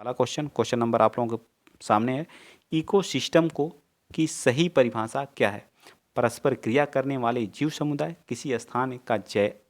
वाला question question number आप लोगों के सामने है। इकोसिस्टम को की सही परिभाषा क्या है? परस्पर क्रिया करने वाले जीव समुदाय, किसी स्थान का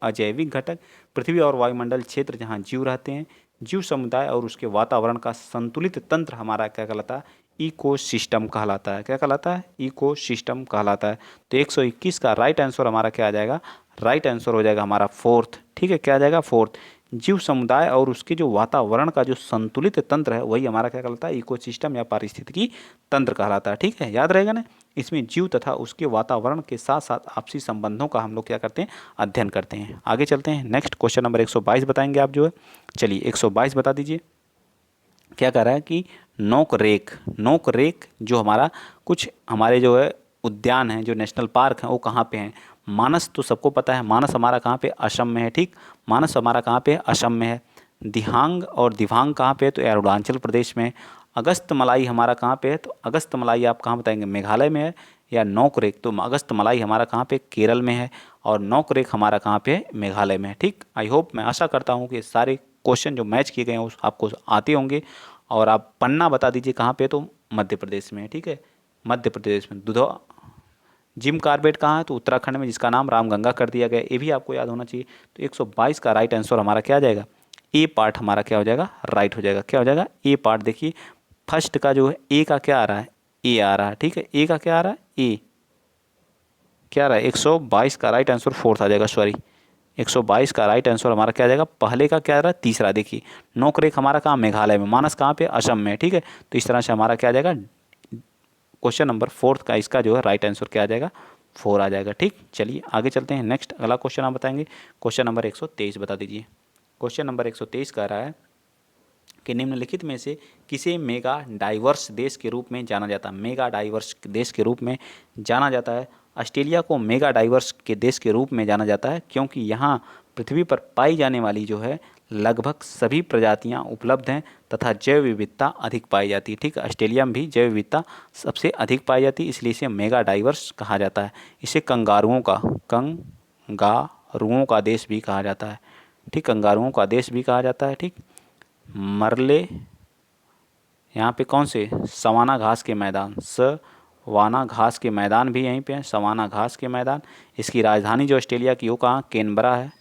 अजैविक घटक, पृथ्वी और वायुमंडल क्षेत्र जहाँ जीव रहते हैं, जीव समुदाय और उसके वातावरण का संतुलित तंत्र हमारा क्या कहलाता है? इकोसिस्टम कहलाता है। क्या कहलाता है? इकोसिस्टम कहलाता है। तो 121 का राइट आंसर हमारा क्या आ जाएगा? राइट आंसर हो जाएगा हमारा फोर्थ। ठीक है, क्या आ जाएगा? फोर्थ। जीव समुदाय और उसके जो वातावरण का जो संतुलित तंत्र है वही हमारा क्या कहलाता है? इकोसिस्टम या पारिस्थितिकी तंत्र कहलाता है। ठीक है, याद रहेगा ना। इसमें जीव तथा उसके वातावरण के साथ साथ आपसी संबंधों का हम लोग क्या करते हैं? अध्ययन करते हैं। आगे चलते हैं, नेक्स्ट क्वेश्चन नंबर 122 बताएंगे आप जो है। चलिए 122 बता दीजिए। क्या कह रहा है कि नोक रेक जो हमारा कुछ हमारे जो है उद्यान है, जो नेशनल पार्क है, वो कहाँ पे हैं? मानस तो सबको पता है, मानस हमारा कहाँ पे? असम में है। ठीक, मानस हमारा कहाँ पे? असम में है। दिहांग और दिवांग कहाँ पे है? तो अरुणाचल प्रदेश में है। अगस्त मलाई हमारा कहाँ पे है? तो अगस्त मलाई आप कहाँ बताएंगे? मेघालय में है। या नोक रेक, तो अगस्त मलाई हमारा कहाँ पे? केरल में है। और नोक रेक हमारा कहाँ पे है? मेघालय में है। ठीक, आई होप, मैं आशा करता हूँ कि सारे क्वेश्चन जो मैच किए गए हैं उस आपको आते होंगे। और आप पन्ना बता दीजिए कहाँ पे? तो मध्य प्रदेश में है। ठीक है, मध्य प्रदेश में। दुधवा जिम कार्बेट कहाँ है? तो उत्तराखंड में, जिसका नाम रामगंगा कर दिया गया। ये भी आपको याद होना चाहिए। तो 122 का राइट आंसर हमारा क्या आ जाएगा? ए पार्ट हमारा क्या हो जाएगा? राइट हो जाएगा। क्या हो जाएगा? ए पार्ट। देखिए फर्स्ट का जो है ए का क्या आ रहा है? ए आ रहा है। ठीक है, ए का क्या आ रहा है? ए क्या आ रहा है? 122 का राइट आंसर फोर्थ आ जाएगा। सॉरी, 122 का राइट आंसर हमारा क्या आ जाएगा? पहले का क्या आ रहा है? तीसरा। देखिए नोकरेक हमारा कहाँ? मेघालय में। मानस कहाँ पे? असम में। ठीक है, तो इस तरह से हमारा क्या आ जाएगा? क्वेश्चन नंबर फोर्थ का इसका जो है राइट आंसर क्या आ जाएगा? 4 आ जाएगा। ठीक, चलिए आगे चलते हैं। नेक्स्ट अगला क्वेश्चन आप बताएंगे। क्वेश्चन नंबर 123 बता दीजिए। क्वेश्चन नंबर 123 कह रहा है कि निम्नलिखित में से किसे मेगा डाइवर्स देश के रूप में जाना जाता है? मेगा डाइवर्स देश के रूप में जाना जाता है। ऑस्ट्रेलिया को मेगा डाइवर्स के देश के रूप में जाना जाता है क्योंकि यहाँ पृथ्वी पर पाई जाने वाली जो है लगभग सभी प्रजातियाँ उपलब्ध हैं तथा जैव विविधता अधिक पाई जाती है। ठीक, ऑस्ट्रेलिया में भी जैव विविधता सबसे अधिक पाई जाती है, इसलिए इसे मेगा डाइवर्स कहा जाता है। इसे कंगारुओं का देश भी कहा जाता है। ठीक, कंगारुओं का देश भी कहा जाता है। ठीक, मरले यहाँ पे कौन से? सवाना घास के मैदान, सवाना घास के मैदान भी यहीं पे हैं। सवाना घास के मैदान। इसकी राजधानी जो ऑस्ट्रेलिया की वो कहाँ? कैनबरा है।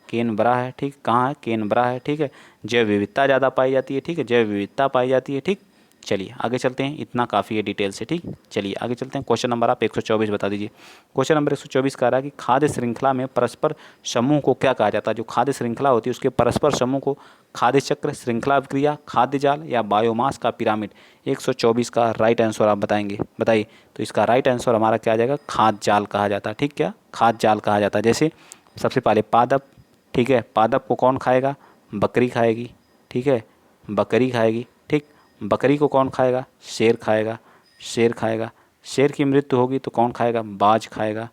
कैनबरा है। ठीक, कहाँ है? कैनबरा है। ठीक है, जैव विविधता ज़्यादा पाई जाती है। ठीक है, जैव विविधता पाई जाती है। ठीक, चलिए आगे चलते हैं, इतना काफ़ी है डिटेल से। ठीक, चलिए आगे चलते हैं। क्वेश्चन नंबर आप 124 बता दीजिए। क्वेश्चन नंबर 124 कह रहा है कि खाद्य श्रृंखला में परस्पर समूह को क्या कहा जाता है? जो खाद्य श्रृंखला होती है उसके परस्पर समूह को खाद्य चक्र, श्रृंखला क्रिया, खाद्य जाल या बायोमास का पिरामिड। 124 का राइट आंसर आप बताएंगे, बताइए। तो इसका राइट आंसर हमारा क्या आ जाएगा? खाद्य जाल कहा जाता है। ठीक, क्या? खाद्य जाल कहा जाता है। जैसे सबसे पहले पादप। ठीक है, पादप को कौन खाएगा? बकरी खाएगी। ठीक है, बकरी खाएगी। ठीक, बकरी को कौन खाएगा? शेर खाएगा। शेर खाएगा। शेर की मृत्यु होगी तो कौन खाएगा? बाज खाएगा।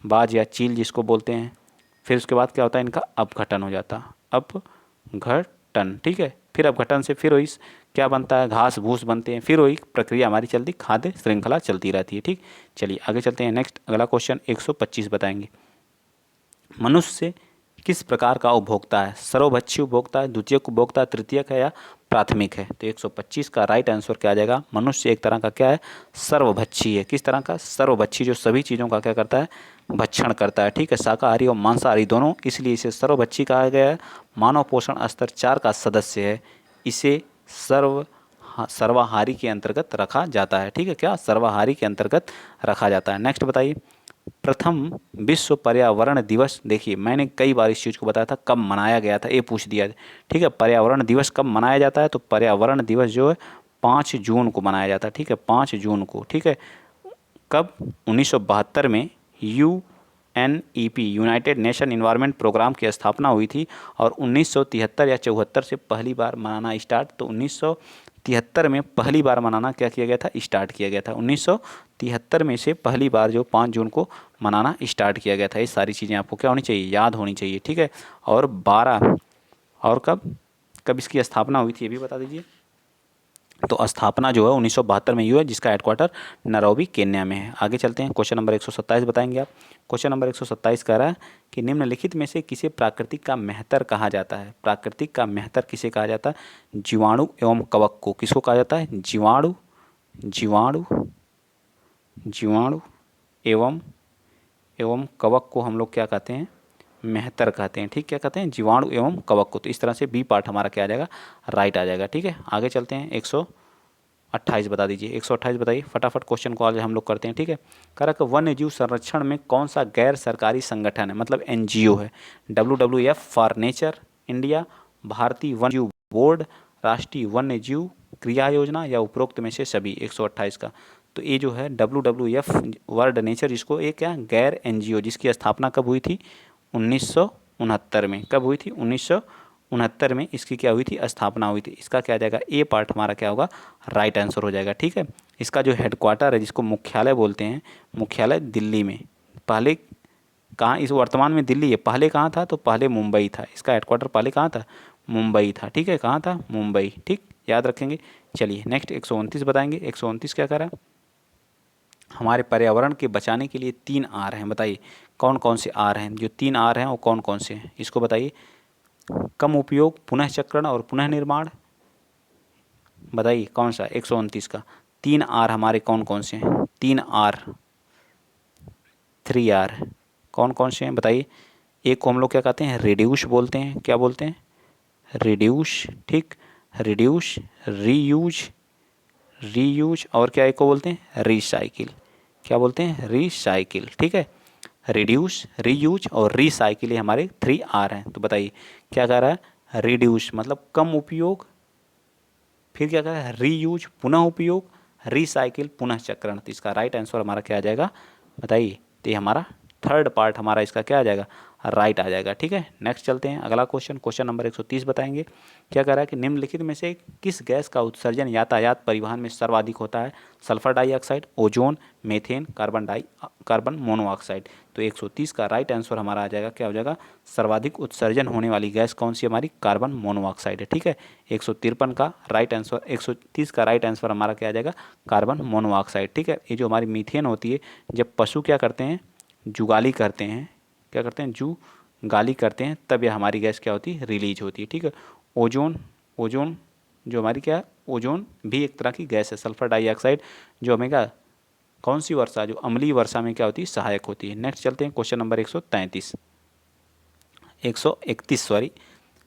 बाज या चील जिसको बोलते हैं। फिर उसके बाद क्या होता है? इनका अपघटन हो जाता है। अपघटन। ठीक है, फिर अपघटन से फिर वही क्या बनता है? घास भूस बनते हैं। फिर वही प्रक्रिया हमारी चलती, खाद्य श्रृंखला चलती रहती है। ठीक, चलिए आगे चलते हैं। नेक्स्ट अगला क्वेश्चन 125 बताएंगे। मनुष्य किस प्रकार का उपभोक्ता है? सर्वभक्षी उपभोक्ता है, द्वितीयक उपभोक्ता है, तृतीयक है या प्राथमिक है? तो 125 का राइट आंसर क्या आ जाएगा? मनुष्य एक तरह का क्या है? सर्वभक्षी है। किस तरह का? सर्वभक्षी, जो सभी चीज़ों का क्या करता है? भक्षण करता है। ठीक है, शाकाहारी और मांसाहारी दोनों, इसलिए इसे सर्वभक्षी कहा गया है। मानव पोषण स्तर 4 का सदस्य है। इसे सर्वाहारी के अंतर्गत रखा जाता है। ठीक है, क्या? सर्वाहारी के अंतर्गत रखा जाता है। नेक्स्ट बताइए। प्रथम विश्व पर्यावरण दिवस, देखिए मैंने कई बार इस चीज़ को बताया था, कब मनाया गया था, ये पूछ दिया। ठीक है, पर्यावरण दिवस कब मनाया जाता है? तो पर्यावरण दिवस जो है 5 जून को मनाया जाता है। ठीक है, 5 जून को। ठीक है, कब? 1972 में UNEP, United Nation Environment Programme की स्थापना हुई थी और 1973 या 74 से पहली बार मनाना स्टार्ट। तो 1973 में पहली बार मनाना क्या किया गया था? स्टार्ट किया गया था। 1973 में से पहली बार जो 5 जून को मनाना स्टार्ट किया गया था। ये सारी चीज़ें आपको क्या होनी चाहिए? याद होनी चाहिए। ठीक है, और 12 और कब कब इसकी स्थापना हुई थी ये भी बता दीजिए। तो स्थापना जो है 1972 में हुई है, जिसका हेडक्वार्टर नैरोबी केन्या में है। आगे चलते हैं, क्वेश्चन नंबर 127 बताएंगे आप। क्वेश्चन नंबर 127 कह रहा है कि निम्नलिखित में से किसे प्राकृतिक का मेहतर कहा जाता है। प्राकृतिक का मेहतर किसे कहा जाता है? जीवाणु एवं कवक को। किसको कहा जाता है? जीवाणु, जीवाणु, जीवाणु एवं एवं कवक को हम लोग क्या कहते हैं? मेहतर कहते हैं। ठीक, क्या कहते हैं? जीवाणु एवं कवक को। तो इस तरह से बी पार्ट हमारा क्या आ जाएगा? राइट आ जाएगा। ठीक है, आगे चलते हैं। 128 बता दीजिए। 128 बताइए फटाफट, क्वेश्चन को आज हम लोग करते हैं। ठीक है, कह रहा कि वन्य जीव संरक्षण में कौन सा गैर सरकारी संगठन है, मतलब एनजीओ है? WWF फॉर नेचर इंडिया, भारतीय वन्य जीव बोर्ड, राष्ट्रीय वन्य जीव क्रिया योजना, या उपरोक्त में से सभी। 128 का तो ये जो है WWF वर्ल्ड नेचर, इसको एक क्या गैर एनजीओ, जिसकी स्थापना कब हुई थी? 1969 में। कब हुई थी? 1969 में इसकी क्या हुई थी? स्थापना हुई थी। इसका क्या आ जाएगा? ए पार्ट हमारा क्या होगा? राइट आंसर हो जाएगा। ठीक है, इसका जो हेडक्वार्टर है, जिसको मुख्यालय बोलते हैं, मुख्यालय दिल्ली में। पहले कहाँ? इस वर्तमान में दिल्ली है, पहले कहाँ था? तो पहले मुंबई था। इसका हेडक्वार्टर पहले कहाँ था? मुंबई था। ठीक है, कहाँ था? मुंबई। ठीक, याद रखेंगे। चलिए नेक्स्ट 129 बताएंगे। 129 क्या कह रहा है? हमारे पर्यावरण के बचाने के लिए 3 आर हैं। बताइए कौन कौन से आर हैं? जो 3 आर हैं वो कौन कौन से हैं, इसको बताइए। कम उपयोग, पुनः चक्रण और पुनः निर्माण। बताइए कौन सा? 129 का 3 आर हमारे कौन कौन से हैं? 3 आर, 3 आर कौन कौन से हैं बताइए। एक को हम लोग क्या कहते हैं? रिड्यूस बोलते हैं। क्या बोलते हैं? रिड्यूस। ठीक, रिड्यूस, रीयूज, रीयूज, और क्या एक को बोलते हैं? रिसाइकिल। क्या बोलते हैं? रिसाइकिल। ठीक है, रिड्यूस, रीयूज और रिसाइकिल, ये हमारे 3 आर हैं। तो बताइए क्या कह रहा है? रिड्यूस मतलब कम उपयोग, फिर क्या कह रहा है? रीयूज पुनः उपयोग, रिसाइकिल पुनः चक्रण। तो इसका राइट आंसर हमारा क्या आ जाएगा? बताइए। तो ये हमारा थर्ड पार्ट हमारा इसका क्या आ जाएगा? राइट आ जाएगा। ठीक है, नेक्स्ट चलते हैं अगला क्वेश्चन। क्वेश्चन नंबर 130 बताएंगे। क्या कह रहा है कि निम्नलिखित में से किस गैस का उत्सर्जन यातायात परिवहन में सर्वाधिक होता है? Sulphur dioxide, ozone, methane, carbon monoxide. तो 130 का राइट आंसर हमारा आ जाएगा, क्या हो जाएगा? सर्वाधिक उत्सर्जन होने वाली गैस कौन सी हमारी? कार्बन मोनोऑक्साइड है। ठीक है, 153 का राइट आंसर, 130 का राइट आंसर हमारा क्या आ जाएगा? Carbon monoxide. ठीक है, ये जो हमारी मीथेन होती है, जब पशु क्या करते हैं? जुगाली करते हैं। क्या करते हैं? जुगाली करते हैं, तब यह हमारी गैस क्या होती है? रिलीज होती है। ठीक है, ओजोन, ओजोन जो हमारी क्या है? ओजोन भी एक तरह की गैस है। सल्फर डाइऑक्साइड जो हमें क्या, कौन सी वर्षा, जो अम्लीय वर्षा में क्या होती है? सहायक होती है। नेक्स्ट चलते हैं क्वेश्चन नंबर 133, 131 सॉरी।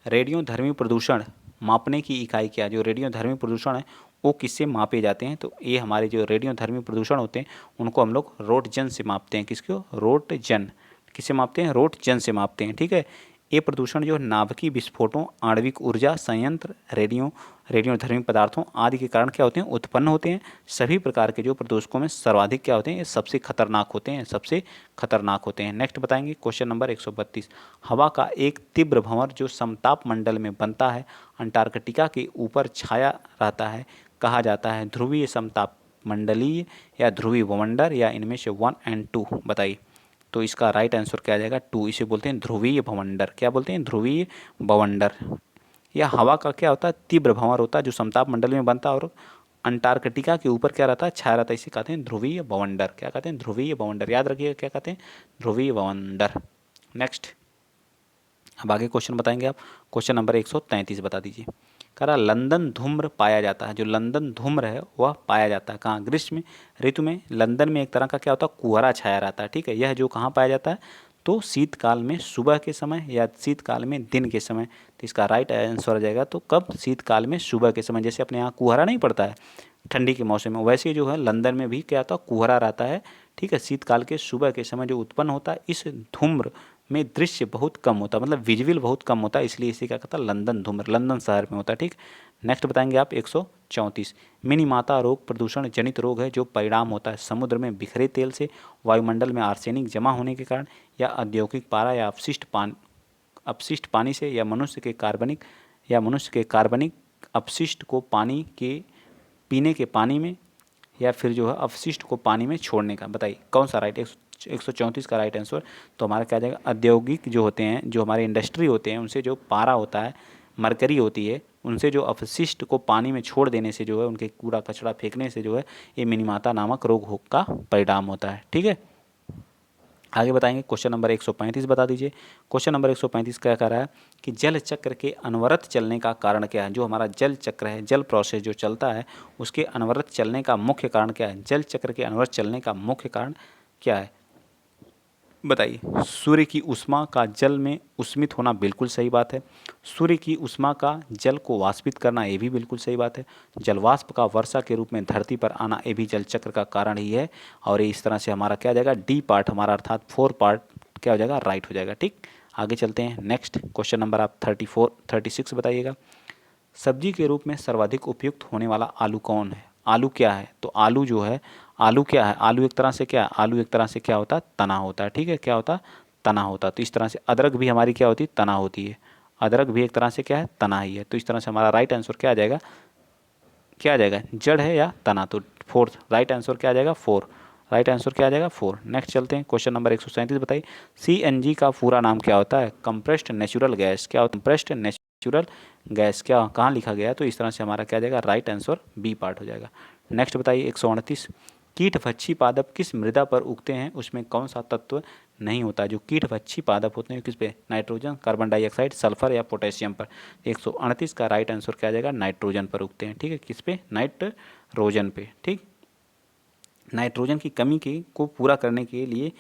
रेडियोधर्मी प्रदूषण मापने की इकाई क्या है? जो रेडियोधर्मी प्रदूषण है वो किससे मापे जाते हैं? तो ये हमारे जो रेडियोधर्मी प्रदूषण होते हैं उनको हम लोग रोटजन से मापते हैं। किसको? रोटजन। किससे मापते हैं? रोटजन से मापते हैं। ठीक है, ये प्रदूषण जो नाभिकीय विस्फोटों, आणविक ऊर्जा संयंत्र, रेडियोधर्मी पदार्थों आदि के कारण क्या होते हैं? उत्पन्न होते हैं। सभी प्रकार के जो प्रदूषकों में सर्वाधिक क्या होते हैं? ये सबसे खतरनाक होते हैं, सबसे खतरनाक होते हैं। नेक्स्ट बताएंगे क्वेश्चन नंबर 132। हवा का एक तीव्र भंवर जो समताप मंडल में बनता है, अंटार्कटिका के ऊपर छाया रहता है, कहा जाता है ध्रुवीय समताप मंडलीय या ध्रुवीय भवंडर, या इनमें से 1 और 2 बताइए। तो इसका राइट आंसर क्या आ जाएगा? 2। इसे बोलते हैं ध्रुवीय भवंडर। क्या बोलते हैं? ध्रुवीय भवंडर। यह हवा का क्या होता है? तीव्र भंवर होता है जो समताप मंडल में बनता है और अंटार्कटिका के ऊपर क्या रहता है? छाया रहता है। इसे कहते हैं ध्रुवीय भवंडर। क्या कहते हैं? ध्रुवीय भवंडर। याद रखिएगा क्या कहते हैं? ध्रुवीय भवंडर। नेक्स्ट, अब आगे क्वेश्चन बताएंगे आप। क्वेश्चन नंबर 133 बता दीजिए। कह रहा लंदन धूम्र पाया जाता है। जो लंदन धूम्र है वह पाया जाता है कहाँ? ग्रीष्म ऋतु में लंदन में एक तरह का क्या होता है? कुहरा छाया रहता है। ठीक है, यह जो कहाँ पाया जाता है? तो शीतकाल में सुबह के समय या शीतकाल में दिन के समय। तो इसका राइट आंसर आ जाएगा। तो कब? शीतकाल में सुबह के समय। जैसे अपने यहाँ कुहरा नहीं पड़ता है ठंडी के मौसम में, वैसे जो है लंदन में भी क्या होता है? कुहरा रहता है। ठीक है, शीतकाल के सुबह के समय जो उत्पन्न होता है, इस धूम्र में दृश्य बहुत कम होता है, मतलब विजुअल बहुत कम होता है, इसलिए इसे क्या कहता है? लंदन धूम्र। लंदन शहर में होता है। ठीक, नेक्स्ट बताएंगे आप 134। मिनीमाता रोग प्रदूषण जनित रोग है जो परिणाम होता है समुद्र में बिखरे तेल से, वायुमंडल में आर्सेनिक जमा होने के कारण, या औद्योगिक पारा या अपशिष्ट पानी से, या मनुष्य के कार्बनिक अपशिष्ट को पानी के पीने के पानी में, या फिर जो है अपशिष्ट को पानी में छोड़ने का। बताइए कौन सा राइट? 134 का राइट आंसर तो हमारा क्या आ जाएगा? औद्योगिक जो होते हैं, जो हमारे इंडस्ट्री होते हैं, उनसे जो पारा होता है, मरकरी होती है, उनसे जो अपशिष्ट को पानी में छोड़ देने से जो है, उनके कूड़ा कचरा फेंकने से जो है, ये मिनीमाता नामक रोग का परिणाम होता है। ठीक है, आगे बताएंगे। क्वेश्चन नंबर 135 बता दीजिए। क्वेश्चन नंबर 135 क्या कह रहा है कि जल चक्र के अनवरत चलने का कारण क्या है। जो हमारा जल चक्र है, जल प्रोसेस जो चलता है, उसके अनवरत चलने का मुख्य कारण क्या है। जल चक्र के अनवरत चलने का मुख्य कारण क्या है, बताइए। सूर्य की ऊष्मा का जल में उष्मित होना, बिल्कुल सही बात है। सूर्य की ऊष्मा का जल को वाष्पित करना, ये भी बिल्कुल सही बात है। जलवाष्प का वर्षा के रूप में धरती पर आना, ये भी जल चक्र का कारण ही है। और ये इस तरह से हमारा क्या हो जाएगा, डी पार्ट हमारा अर्थात 4 पार्ट क्या हो जाएगा, राइट हो जाएगा। ठीक, आगे चलते हैं। नेक्स्ट क्वेश्चन नंबर आप 36 बताइएगा। सब्जी के रूप में सर्वाधिक उपयुक्त होने वाला आलू कौन है। आलू क्या है, तो आलू जो है, आलू क्या है, आलू एक तरह से क्या है, आलू एक तरह से क्या होता है, तना होता है। ठीक है, क्या होता है, तना होता है। तो इस तरह से अदरक भी हमारी क्या होती है, तना होती है। अदरक भी एक तरह से क्या है, तना ही है। तो इस तरह से हमारा राइट आंसर क्या आ जाएगा, क्या आ जाएगा, जड़ है या तना। तो फोर्थ राइट आंसर क्या आ जाएगा, 4। राइट आंसर क्या आ जाएगा, 4। नेक्स्ट चलते हैं। क्वेश्चन नंबर 137 बताइए। CNG का पूरा नाम क्या होता है। Compressed natural gas. क्या होता है, कंप्रेस्ड नेचुरल गैस। क्या कहाँ लिखा गया है, तो इस तरह से हमारा क्या आ जाएगा, राइट आंसर बी पार्ट हो जाएगा। नेक्स्ट बताइए 138। कीटभक्षी पादप किस मृदा पर उगते हैं, उसमें कौन सा तत्व नहीं होता। जो कीटभक्षी पादप होते हैं किस पे, नाइट्रोजन, कार्बन डाइऑक्साइड, सल्फर या पोटेशियम पर। 138 का राइट आंसर क्या आ जाएगा, नाइट्रोजन पर उगते हैं। ठीक है, किस पे, नाइट्रोजन पे। ठीक, नाइट्रोजन की कमी को पूरा करने के लिए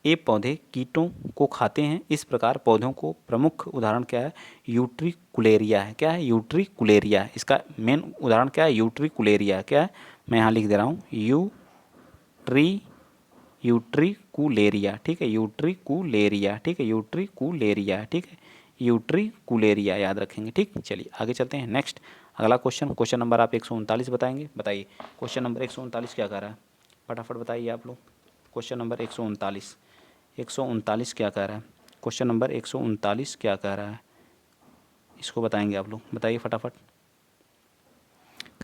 ये पौधे कीटों को खाते हैं। इस प्रकार पौधों को प्रमुख उदाहरण क्या है, यूट्रिकुलेरिया है। क्या है, यूट्रिकुलेरिया। इसका मेन उदाहरण क्या है, यूट्रिकुलेरिया। क्या है, मैं यहाँ लिख दे रहा हूँ, यूट्रिकुलेरिया। ठीक है, यूट्रिकुलेरिया। ठीक है, यूट्रिकुलेरिया। ठीक है, यूट्रिकुलेरिया याद रखेंगे। ठीक, चलिए आगे चलते हैं। नेक्स्ट अगला क्वेश्चन नंबर आप 139 बताएंगे। बताइए क्वेश्चन नंबर 139 क्या कह रहा है, फटाफट बताइए आप लोग। क्वेश्चन नंबर 139 क्या कह रहा है, क्वेश्चन नंबर 139 क्या कह रहा है, इसको बताएंगे आप लोग, बताइए फटाफट। कह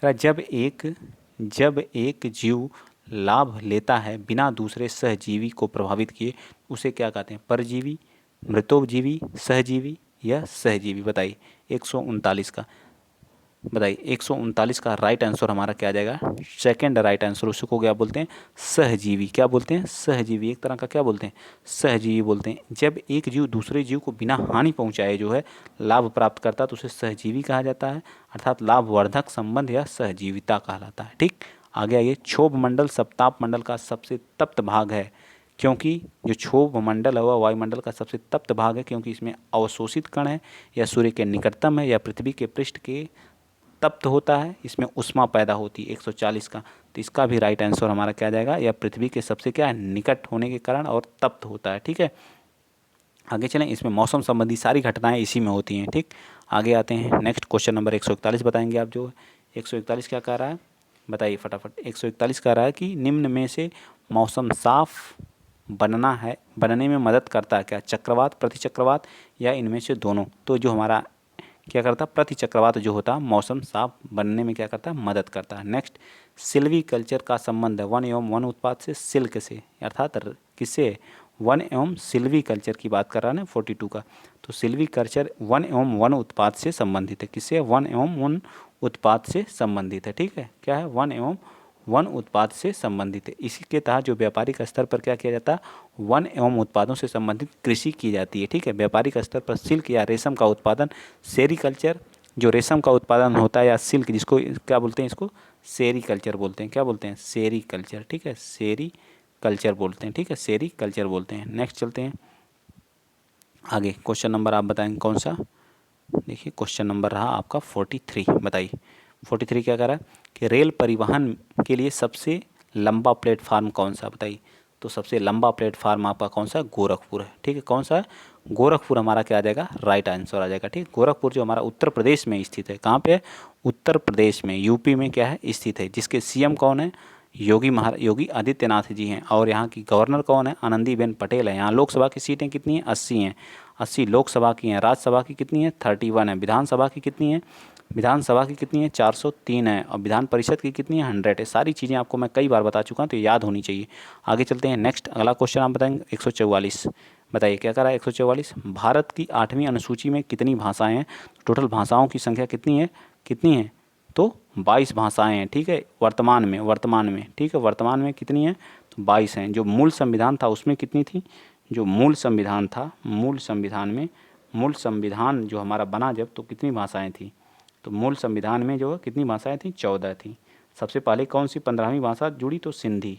रहा है, जब एक जीव लाभ लेता है बिना दूसरे सहजीवी को प्रभावित किए, उसे क्या कहते हैं, परजीवी, मृतोपजीवी, सहजीवी या सहजीवी। बताइए 139 का, बताइए 139 का राइट आंसर हमारा क्या आ जाएगा, सेकंड राइट आंसर। उसको क्या बोलते हैं, सहजीवी। क्या बोलते हैं, सहजीवी। एक तरह का क्या बोलते हैं, सहजीवी बोलते हैं। जब एक जीव दूसरे जीव को बिना हानि पहुंचाए जो है लाभ प्राप्त करता है, तो उसे सहजीवी कहा जाता है, अर्थात लाभवर्धक संबंध या सहजीविता कहलाता है। ठीक, आगे आइए। क्षोभ मंडल सप्ताप मंडल का सबसे तप्त भाग है, क्योंकि जो क्षोभ मंडल है वह वायुमंडल का सबसे तप्त भाग है, क्योंकि इसमें अवशोषित कण है, या सूर्य के निकटतम है, या पृथ्वी के पृष्ठ के तप्त होता है, इसमें उष्मा पैदा होती है 140 का। तो इसका भी राइट आंसर हमारा क्या जाएगा, या पृथ्वी के सबसे क्या है, निकट होने के कारण और तप्त होता है। ठीक है, आगे चलें। इसमें मौसम संबंधी सारी घटनाएं इसी में होती हैं। ठीक, आगे आते हैं। नेक्स्ट क्वेश्चन नंबर 141 बताएंगे आप। जो 141 क्या कह रहा है, बताइए फटाफट। 141 कह रहा है कि निम्न में से मौसम साफ बनने में मदद करता है क्या, चक्रवात, प्रतिचक्रवात या इनमें से दोनों। तो जो हमारा क्या करता है, प्रतिचक्रवात जो होता है मौसम साफ बनने में क्या करता है, मदद करता है। नेक्स्ट, सिल्वी कल्चर का संबंध है वन एवं वन उत्पाद से, सिल्क से, अर्थात किससे, वन एवं सिल्वी कल्चर की बात कर रहा है ना 42 का। तो सिल्वी कल्चर वन एवं वन उत्पाद से संबंधित है, किससे, वन एवं वन उत्पाद से संबंधित है। ठीक है, क्या है, वन एवं वन उत्पाद से संबंधित है। इसी के तहत जो व्यापारिक स्तर पर क्या किया जाता है, वन एवं उत्पादों से संबंधित कृषि की जाती है। ठीक है, व्यापारिक स्तर पर सिल्क या रेशम का उत्पादन, सेरीकल्चर जो रेशम का उत्पादन होता है, या सिल्क जिसको क्या बोलते हैं, इसको सेरीकल्चर बोलते हैं। क्या बोलते हैं, सेरीकल्चर। ठीक है, सेरीकल्चर बोलते हैं। ठीक है, सेरीकल्चर बोलते हैं। नेक्स्ट चलते हैं आगे। क्वेश्चन नंबर आप बताएंगे कौन सा, देखिए क्वेश्चन नंबर रहा आपका 43। बताइए 43 क्या कर रहा है कि रेल परिवहन के लिए सबसे लंबा प्लेटफार्म कौन सा, बताइए। तो सबसे लंबा प्लेटफार्म आपका कौन सा, गोरखपुर है। ठीक है, कौन सा है, गोरखपुर हमारा क्या आ जाएगा, राइट आंसर आ जाएगा। ठीक, गोरखपुर जो हमारा उत्तर प्रदेश में स्थित है, कहाँ पे है, उत्तर प्रदेश में, यूपी में क्या है, स्थित है। जिसके सीएम कौन है, योगी आदित्यनाथ जी हैं, और यहाँ की गवर्नर कौन है, आनंदीबेन पटेल है। यहाँ लोकसभा की सीटें कितनी हैं, 80 हैं। 80 लोकसभा की हैं। राज्यसभा की कितनी है, 31 है। विधानसभा की कितनी है, विधानसभा की कितनी है, 403 है। और विधान परिषद की कितनी है, 100 है। सारी चीज़ें आपको मैं कई बार बता चुका हूँ, तो याद होनी चाहिए। आगे चलते हैं। नेक्स्ट अगला क्वेश्चन आप बताएंगे 144। बताइए क्या कर रहा है 144। भारत की 8वीं अनुसूची में कितनी भाषाएं हैं, टोटल भाषाओं की संख्या कितनी है, कितनी हैं? तो 22 भाषाएं हैं, ठीक है, वर्तमान में, ठीक है, वर्तमान में कितनी हैं? तो 22 हैं। जो मूल संविधान था उसमें कितनी थी? जो मूल संविधान था, मूल संविधान जो हमारा बना जब, तो कितनी भाषाएं थी? तो मूल संविधान में जो कितनी भाषाएं थी? 14 थी। सबसे पहले कौन सी 15वीं भाषा जुड़ी? तो सिंधी,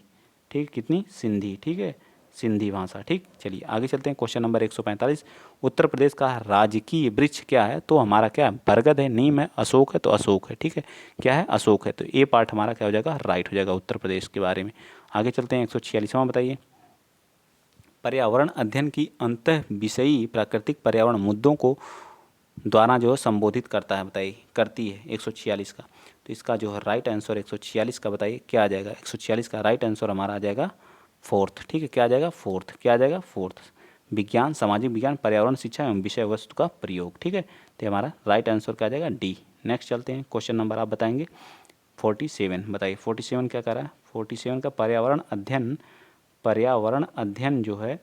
ठीक, कितनी? सिंधी, ठीक है, सिंधी भाषा, ठीक। चलिए आगे चलते हैं। क्वेश्चन नंबर 145, उत्तर प्रदेश का राजकीय वृक्ष क्या है? तो हमारा क्या है? बरगद है, नीम है, अशोक है, तो अशोक है, ठीक है, क्या है? अशोक है। तो ये पार्ट हमारा क्या हो जाएगा? राइट हो जाएगा उत्तर प्रदेश के बारे में। आगे चलते हैं। 146वां बताइए, पर्यावरण अध्ययन की अंतः विषयी प्राकृतिक पर्यावरण मुद्दों को द्वारा जो है संबोधित करता है, बताइए, करती है 146 का। तो इसका जो है राइट आंसर 146 का बताइए क्या आ जाएगा? 146 का राइट आंसर हमारा आ जाएगा फोर्थ, ठीक है, क्या आ जाएगा? फोर्थ, क्या आ जाएगा? फोर्थ, विज्ञान, सामाजिक विज्ञान, पर्यावरण शिक्षा एवं विषय वस्तु का प्रयोग, ठीक है। तो हमारा राइट आंसर क्या आ जाएगा? डी। नेक्स्ट चलते हैं। क्वेश्चन नंबर आप बताएंगे 47, बताइए 47 क्या कर रहा है? 47 का पर्यावरण अध्ययन जो है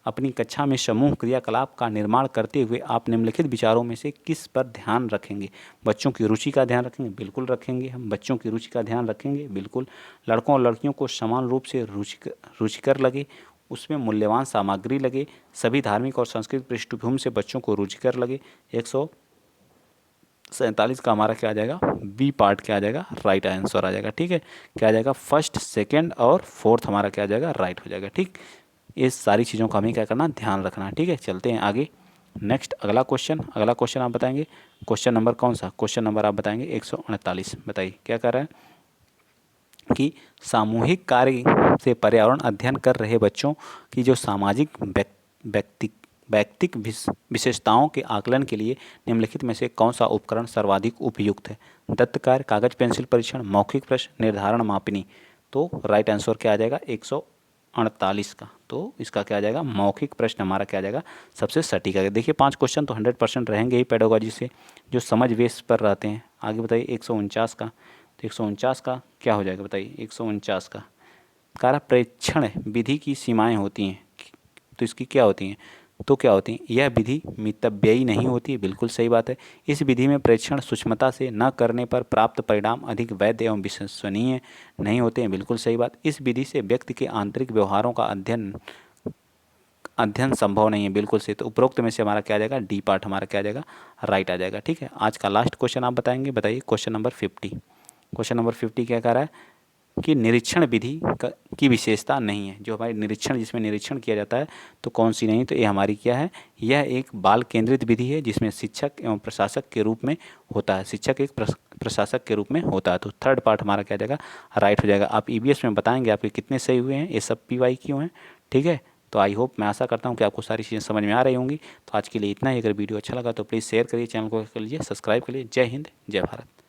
अपनी कक्षा में समूह क्रियाकलाप का निर्माण करते हुए आप निम्नलिखित विचारों में से किस पर ध्यान रखेंगे? बच्चों की रुचि का ध्यान रखेंगे? बिल्कुल रखेंगे, हम बच्चों की रुचि का ध्यान रखेंगे, बिल्कुल। लड़कों और लड़कियों को समान रूप से रुचिकर लगे, उसमें मूल्यवान सामग्री लगे, सभी धार्मिक और सांस्कृतिक पृष्ठभूमि से बच्चों को रुचिकर लगे। 147 का हमारा क्या आ जाएगा? बी पार्ट क्या आ जाएगा? राइट आंसर आ जाएगा, ठीक है, क्या आ जाएगा? फर्स्ट, सेकेंड और फोर्थ हमारा क्या आ जाएगा? राइट हो जाएगा, ठीक। इस सारी चीज़ों का हमें क्या करना? ध्यान रखना, ठीक है। चलते हैं आगे। नेक्स्ट अगला क्वेश्चन आप बताएंगे। क्वेश्चन नंबर कौन सा? क्वेश्चन नंबर आप बताएंगे 148, बताइए क्या कर रहा है कि सामूहिक कार्य से पर्यावरण अध्ययन कर रहे बच्चों की जो सामाजिक व्यक्तिक विशेषताओं के आकलन के लिए निम्नलिखित में से कौन सा उपकरण सर्वाधिक उपयुक्त है? दत्त कार्य, कागज पेंसिल परीक्षण, मौखिक प्रश्न, निर्धारण मापनी। तो राइट आंसर क्या आ जाएगा? 148 का। तो इसका क्या आ जाएगा? मौखिक प्रश्न हमारा क्या आ जाएगा? सबसे सटीक है। देखिए 5 क्वेश्चन तो 100% रहेंगे ही पेडागोजी से, जो समझ बेस पर रहते हैं। आगे बताइए 149 का। तो 149 का क्या हो जाएगा? बताइए 149 का कार्य प्रेक्षण विधि की सीमाएं होती हैं, तो इसकी क्या होती हैं? तो क्या होती हैं? यह विधि मितव्ययी नहीं होती, बिल्कुल सही बात है। इस विधि में प्रेक्षण सूक्ष्मता से न करने पर प्राप्त परिणाम अधिक वैध एवं विश्वसनीय नहीं होते हैं, बिल्कुल सही बात। इस विधि से व्यक्ति के आंतरिक व्यवहारों का अध्ययन संभव नहीं है, बिल्कुल सही। तो उपरोक्त में से हमारा क्या आ जाएगा? डी पार्ट हमारा क्या आ जाएगा? राइट आ जाएगा, ठीक है। आज का लास्ट क्वेश्चन आप बताएंगे, बताइए क्वेश्चन नंबर 50। क्वेश्चन नंबर 50 क्या कह रहा है कि निरीक्षण विधि की विशेषता नहीं है। जो हमारी निरीक्षण, जिसमें निरीक्षण किया जाता है, तो कौन सी नहीं? तो ये हमारी क्या है? यह एक बाल केंद्रित विधि है जिसमें शिक्षक एवं प्रशासक के रूप में होता है, शिक्षक एक प्रशासक के रूप में होता है। तो थर्ड पार्ट हमारा क्या जाएगा? राइट हो जाएगा। आप ईवीएस में बताएंगे आपके कितने सही हुए हैं, ये सब पीवाई क्यों हैं, ठीक है। तो आई होप, मैं आशा करता हूँ कि आपको सारी चीज़ें समझ में आ रही होंगी। तो आज के लिए इतना ही। अगर वीडियो अच्छा लगा तो प्लीज़ शेयर करिए, चैनल को कर लीजिए सब्सक्राइब करिए। जय हिंद, जय भारत।